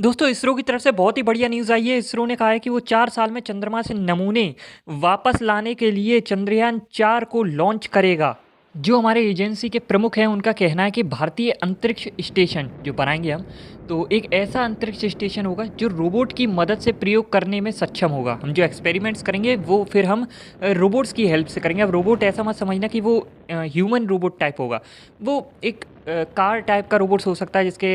दोस्तों इसरो की तरफ से बहुत ही बढ़िया न्यूज़ आई है। इसरो ने कहा है कि वो 4 साल में चंद्रमा से नमूने वापस लाने के लिए चंद्रयान 4 को लॉन्च करेगा। जो हमारे एजेंसी के प्रमुख हैं उनका कहना है कि भारतीय अंतरिक्ष स्टेशन जो बनाएंगे हम, तो एक ऐसा अंतरिक्ष स्टेशन होगा जो रोबोट की मदद से प्रयोग करने में सक्षम होगा। हम जो एक्सपेरिमेंट्स करेंगे वो फिर हम रोबोट्स की हेल्प से करेंगे। अब रोबोट ऐसा मत समझना कि वो ह्यूमन रोबोट टाइप होगा। वो एक कार टाइप का रोबोट्स हो सकता है जिसके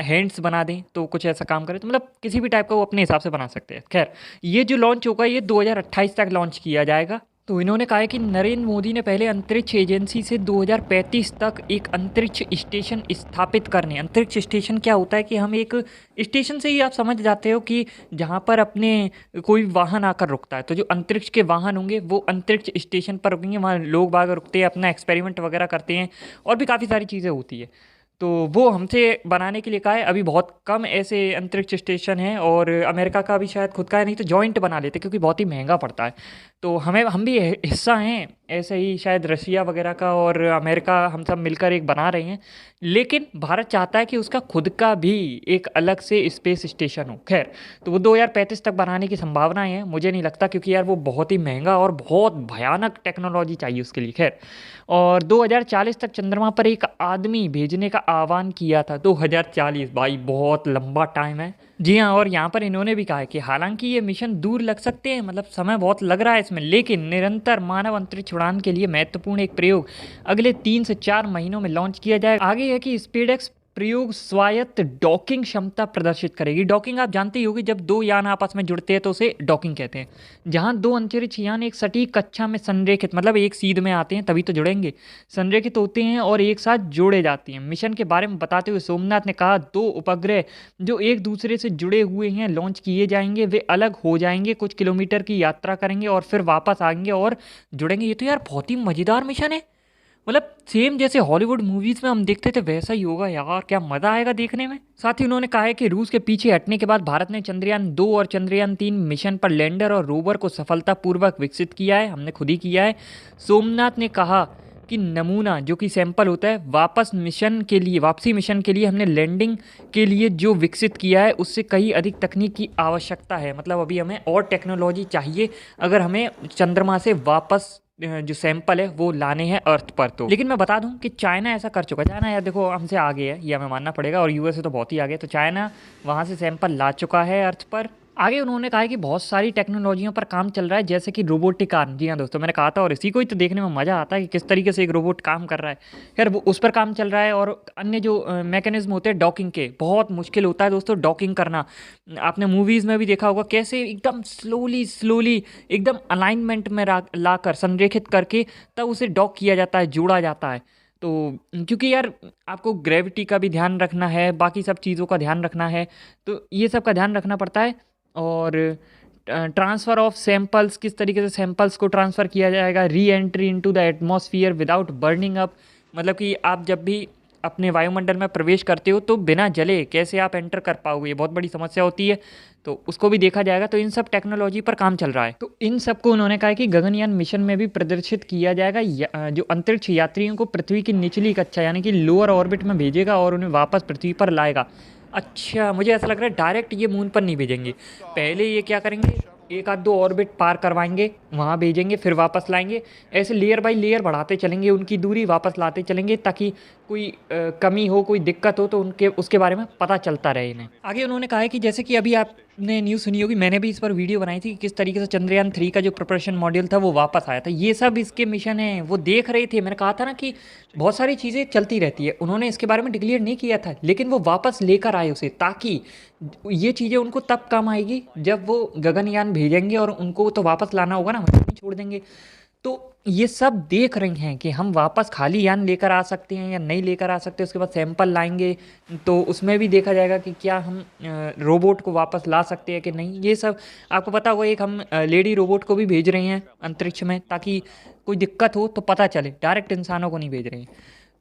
हैंड्स बना दें तो कुछ ऐसा काम करे, तो मतलब किसी भी टाइप का वो अपने हिसाब से बना सकते हैं। खैर, ये जो लॉन्च होगा ये 2028 तक लॉन्च किया जाएगा। तो इन्होंने कहा है कि नरेंद्र मोदी ने पहले अंतरिक्ष एजेंसी से 2035 तक एक अंतरिक्ष स्टेशन स्थापित करने। अंतरिक्ष स्टेशन क्या होता है कि हम एक स्टेशन से ही आप समझ जाते हो कि जहाँ पर अपने कोई वाहन आकर रुकता है, तो जो अंतरिक्ष के वाहन होंगे वो अंतरिक्ष स्टेशन पर रुकेंगे। वहाँ लोग बाग रुकते हैं, अपना एक्सपेरिमेंट वगैरह करते हैं और भी काफ़ी सारी चीज़ें होती है। तो वो हमसे बनाने के लिए कहा है। अभी बहुत कम ऐसे अंतरिक्ष स्टेशन हैं और अमेरिका का भी शायद खुद का है, नहीं तो जॉइंट बना लेते क्योंकि बहुत ही महंगा पड़ता है। तो हम भी हिस्सा हैं ऐसे ही, शायद रसिया वगैरह का और अमेरिका हम सब मिलकर एक बना रहे हैं। लेकिन भारत चाहता है कि उसका खुद का भी एक अलग से स्पेस स्टेशन हो। खैर, तो वो 2035 तक बनाने की संभावनाएं हैं। मुझे नहीं लगता क्योंकि यार वो बहुत ही महंगा और बहुत भयानक टेक्नोलॉजी चाहिए उसके लिए। खैर, और 2040 तक चंद्रमा पर एक आदमी भेजने का आह्वान किया था। 2040 भाई बहुत लंबा टाइम है। जी हाँ, और यहाँ पर इन्होंने भी कहा है कि हालांकि ये मिशन दूर लग सकते हैं, मतलब समय बहुत लग रहा है इसमें, लेकिन निरंतर मानव अंतरिक्ष उड़ान के लिए महत्वपूर्ण एक प्रयोग अगले 3 से 4 महीनों में लॉन्च किया जाएगा। आगे है कि स्पेसएक्स प्रयोग स्वायत्त डॉकिंग क्षमता प्रदर्शित करेगी। डॉकिंग आप जानते ही होगी, जब दो यान आपस में जुड़ते हैं तो उसे डॉकिंग कहते हैं। जहां दो अंतरिक्ष यान एक सटीक कक्षा में संरेखित, मतलब एक सीध में आते हैं तभी तो जुड़ेंगे, संरेखित होते हैं और एक साथ जोड़े जाते हैं। मिशन के बारे में बताते हुए सोमनाथ ने कहा, 2 उपग्रह जो एक दूसरे से जुड़े हुए हैं लॉन्च किए जाएंगे। वे अलग हो जाएंगे, कुछ किलोमीटर की यात्रा करेंगे और फिर वापस आएंगे और जुड़ेंगे। ये तो यार बहुत ही मज़ेदार मिशन है। मतलब सेम जैसे हॉलीवुड मूवीज में हम देखते थे वैसा ही होगा यार, क्या मजा आएगा देखने में। साथ ही उन्होंने कहा है कि रूस के पीछे हटने के बाद भारत ने चंद्रयान 2 और चंद्रयान 3 मिशन पर लैंडर और रोवर को सफलतापूर्वक विकसित किया है। हमने खुद ही किया है। सोमनाथ ने कहा कि नमूना जो कि सैंपल होता है वापसी मिशन के लिए हमने लैंडिंग के लिए जो विकसित किया है उससे कहीं अधिक तकनीक की आवश्यकता है। मतलब अभी हमें और टेक्नोलॉजी चाहिए अगर हमें चंद्रमा से वापस जो सैंपल है वो लाने हैं अर्थ पर। तो लेकिन मैं बता दूं कि चाइना ऐसा कर चुका है। चाइना यार देखो हमसे आगे है, ये हमें मानना पड़ेगा, और यूएसए तो बहुत ही आगे है। तो चाइना वहाँ से सैंपल ला चुका है अर्थ पर। आगे उन्होंने कहा है कि बहुत सारी टेक्नोलॉजियों पर काम चल रहा है, जैसे कि रोबोटिक आर्म। जी हाँ दोस्तों, मैंने कहा था, और इसी को ही तो देखने में मज़ा आता है कि किस तरीके से एक रोबोट काम कर रहा है। खैर, वो उस पर काम चल रहा है। और अन्य जो मैकेनिज्म होते हैं डॉकिंग के, बहुत मुश्किल होता है दोस्तों डॉकिंग करना। आपने मूवीज़ में भी देखा होगा कैसे एकदम स्लोली स्लोली एकदम अलाइनमेंट में लाकर संरेखित करके तब उसे डॉक किया जाता है, जोड़ा जाता है। तो क्योंकि यार आपको ग्रेविटी का भी ध्यान रखना है, बाकी सब चीज़ों का ध्यान रखना है, तो ये सब का ध्यान रखना पड़ता है। और ट्रांसफ़र ऑफ सैंपल्स, किस तरीके से सैंपल्स को ट्रांसफ़र किया जाएगा। Re entry into the atmosphere without burning up, मतलब कि आप जब भी अपने वायुमंडल में प्रवेश करते हो तो बिना जले कैसे आप एंटर कर पाओगे, ये बहुत बड़ी समस्या होती है। तो उसको भी देखा जाएगा। तो इन सब टेक्नोलॉजी पर काम चल रहा है। तो इन सब को उन्होंने कहा कि गगनयान मिशन में भी प्रदर्शित किया जाएगा। जो अंतरिक्ष यात्रियों को पृथ्वी की निचली कक्षा यानी कि लोअर ऑर्बिट में भेजेगा और उन्हें वापस पृथ्वी पर लाएगा। अच्छा, मुझे ऐसा लग रहा है डायरेक्ट ये मून पर नहीं भेजेंगे। पहले ये क्या करेंगे, एक आध दो ऑर्बिट पार करवाएंगे, वहाँ भेजेंगे, फिर वापस लाएंगे। ऐसे लेयर बाय लेयर बढ़ाते चलेंगे उनकी दूरी, वापस लाते चलेंगे, ताकि कोई कमी हो, कोई दिक्कत हो तो उनके उसके बारे में पता चलता रहे इन्हें। आगे उन्होंने कहा है कि जैसे कि अभी आपने न्यूज़ सुनी होगी, मैंने भी इस पर वीडियो बनाई थी कि किस तरीके से चंद्रयान 3 का जो प्रिपरेशन मॉड्यूल था वो वापस आया था। ये सब इसके मिशन हैं, वो देख रहे थे। मैंने कहा था ना कि बहुत सारी चीज़ें चलती रहती है। उन्होंने इसके बारे में डिक्लेयर नहीं किया था, लेकिन वो वापस लेकर आए उसे, ताकि ये चीज़ें उनको तब काम आएगी जब वो गगनयान भेजेंगे और उनको तो वापस लाना होगा ना, मतलब नहीं छोड़ देंगे। तो ये सब देख रही हैं कि हम वापस खाली यान लेकर आ सकते हैं या नहीं लेकर आ सकते। उसके बाद सैंपल लाएंगे तो उसमें भी देखा जाएगा कि क्या हम रोबोट को वापस ला सकते हैं कि नहीं। ये सब आपको पता होगा। एक हम लेडी रोबोट को भी भेज रहे हैं अंतरिक्ष में, ताकि कोई दिक्कत हो तो पता चले, डायरेक्ट इंसानों को नहीं भेज रहे हैं।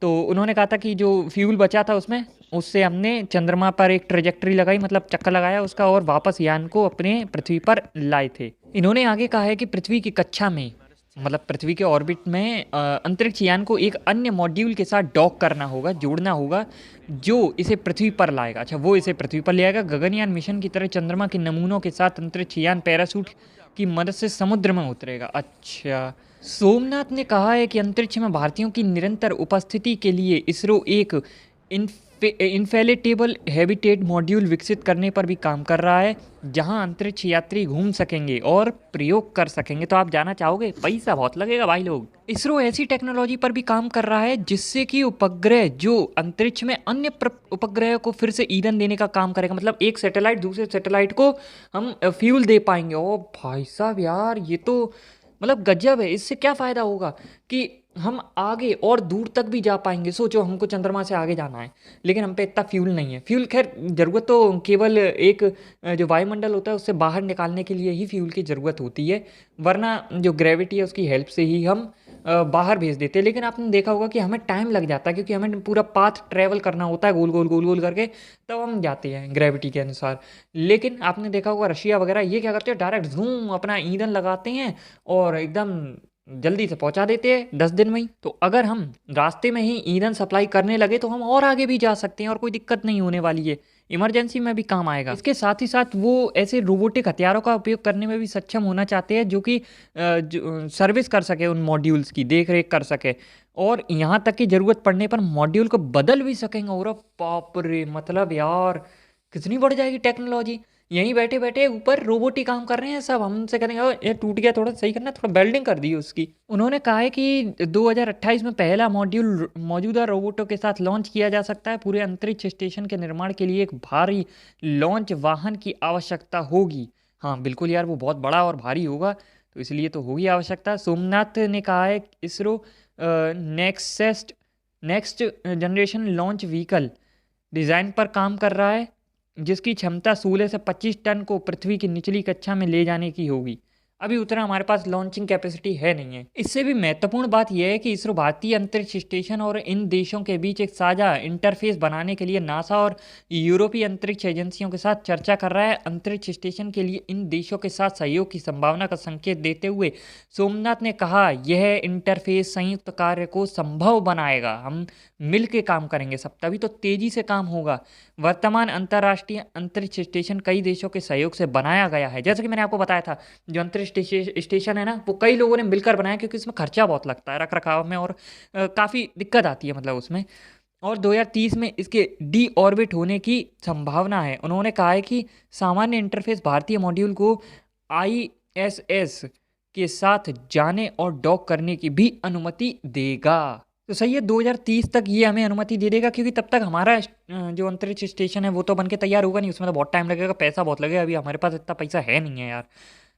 तो उन्होंने कहा था कि जो फ्यूल बचा था उसमें, उससे हमने चंद्रमा पर एक ट्रेजेक्ट्री लगाई, मतलब चक्कर लगाया उसका, और वापस यान को अपने पृथ्वी पर लाए थे। इन्होंने आगे कहा है कि पृथ्वी की कक्षा में मतलब पृथ्वी के ऑर्बिट में अंतरिक्ष यान को एक अन्य मॉड्यूल के साथ डॉक करना होगा, जोड़ना होगा, जो इसे पृथ्वी पर लाएगा। अच्छा, वो इसे पृथ्वी पर ले आएगा। गगनयान मिशन की तरह चंद्रमा के नमूनों के साथ अंतरिक्ष यान पैराशूट की मदद से समुद्र में उतरेगा। अच्छा, सोमनाथ ने कहा है कि अंतरिक्ष में भारतीयों की निरंतर उपस्थिति के लिए इसरो एक इनफैलेटेबल हैबिटेट मॉड्यूल विकसित करने पर भी काम कर रहा है, जहां अंतरिक्ष यात्री घूम सकेंगे और प्रयोग कर सकेंगे। तो आप जाना चाहोगे? पैसा बहुत लगेगा भाई लोग। इसरो ऐसी टेक्नोलॉजी पर भी काम कर रहा है जिससे कि उपग्रह जो अंतरिक्ष में अन्य उपग्रह को फिर से ईंधन देने का काम करेगा। मतलब एक सैटेलाइट दूसरे सैटेलाइट को हम फ्यूल दे पाएंगे। ओ भाई साहब यार, ये तो मतलब गजब है। इससे क्या फ़ायदा होगा कि हम आगे और दूर तक भी जा पाएंगे। सोचो, हमको चंद्रमा से आगे जाना है, लेकिन हम पे इतना फ्यूल नहीं है। फ्यूल खैर ज़रूरत तो केवल एक जो वायुमंडल होता है उससे बाहर निकालने के लिए ही फ्यूल की ज़रूरत होती है, वरना जो ग्रेविटी है उसकी हेल्प से ही हम बाहर भेज देते हैं। लेकिन आपने देखा होगा कि हमें टाइम लग जाता है, क्योंकि हमें पूरा पाथ ट्रैवल करना होता है गोल गोल गोल गोल करके, तब हम जाते हैं ग्रेविटी के अनुसार। लेकिन आपने देखा होगा रशिया वगैरह ये क्या करते हैं, डायरेक्ट जूम अपना ईंधन लगाते हैं और एकदम जल्दी से पहुंचा देते हैं 10 दिन में ही। तो अगर हम रास्ते में ही ईंधन सप्लाई करने लगे तो हम और आगे भी जा सकते हैं और कोई दिक्कत नहीं होने वाली है। इमरजेंसी में भी काम आएगा। इसके साथ ही साथ वो ऐसे रोबोटिक हथियारों का उपयोग करने में भी सक्षम होना चाहते हैं जो कि सर्विस कर सके, उन मॉड्यूल्स की देख रेख कर सके, और यहाँ तक कि ज़रूरत पड़ने पर मॉड्यूल को बदल भी सकेंगे। और बाप रे, मतलब यार कितनी बढ़ जाएगी टेक्नोलॉजी। यहीं बैठे बैठे ऊपर रोबोट ही काम कर रहे हैं सब। हमसे करेंगे ये टूट गया, थोड़ा सही करना, थोड़ा वेल्डिंग कर दी उसकी। उन्होंने कहा है कि 2028 में पहला मॉड्यूल मौजूदा रोबोटों के साथ लॉन्च किया जा सकता है। पूरे अंतरिक्ष स्टेशन के निर्माण के लिए एक भारी लॉन्च वाहन की आवश्यकता होगी। हाँ बिल्कुल यार, वो बहुत बड़ा और भारी होगा, तो इसलिए तो होगी आवश्यकता। सोमनाथ ने कहा है ISRO next generation launch vehicle design पर काम कर रहा है, जिसकी क्षमता 16 से 25 टन को पृथ्वी की निचली कक्षा में ले जाने की होगी। अभी उतना हमारे पास लॉन्चिंग कैपेसिटी है नहीं है। इससे भी महत्वपूर्ण बात यह है कि इसरो भारतीय अंतरिक्ष स्टेशन और इन देशों के बीच एक साझा इंटरफेस बनाने के लिए नासा और यूरोपीय अंतरिक्ष एजेंसियों के साथ चर्चा कर रहा है। अंतरिक्ष स्टेशन के लिए इन देशों के साथ सहयोग की संभावना का संकेत देते हुए सोमनाथ ने कहा, यह इंटरफेस संयुक्त कार्य को संभव बनाएगा। हम मिल के काम करेंगे सब, तभी तो तेजी से काम होगा। वर्तमान अंतर्राष्ट्रीय अंतरिक्ष स्टेशन कई देशों के सहयोग से बनाया गया है। जैसे कि मैंने आपको बताया था, जो अंतरिक्ष स्टेशन है ना, वो कई लोगों ने मिलकर बनाया, क्योंकि इसमें खर्चा बहुत लगता है रख रखाव में, और काफ़ी दिक्कत आती है मतलब उसमें। और 2030 में इसके डी ऑर्बिट होने की संभावना है। उन्होंने कहा है कि सामान्य इंटरफेस भारतीय मॉड्यूल को ISS के साथ जाने और डॉक करने की भी अनुमति देगा। तो सही है, 2030 तक ये हमें अनुमति दे देगा, क्योंकि तब तक हमारा जो अंतरिक्ष स्टेशन है वो तो बन के तैयार होगा नहीं, उसमें तो बहुत टाइम लगेगा, पैसा बहुत लगेगा। अभी हमारे पास इतना पैसा है नहीं है यार।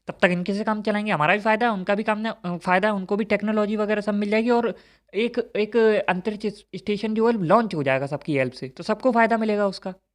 तब तक इनके से काम चलाएंगे, हमारा भी फ़ायदा, उनका भी काम फ़ायदा, उनको भी टेक्नोलॉजी वगैरह सब मिल जाएगी, और एक एक अंतरिक्ष स्टेशन जो है लॉन्च हो जाएगा सबकी हेल्प से, तो सबको फ़ायदा मिलेगा उसका।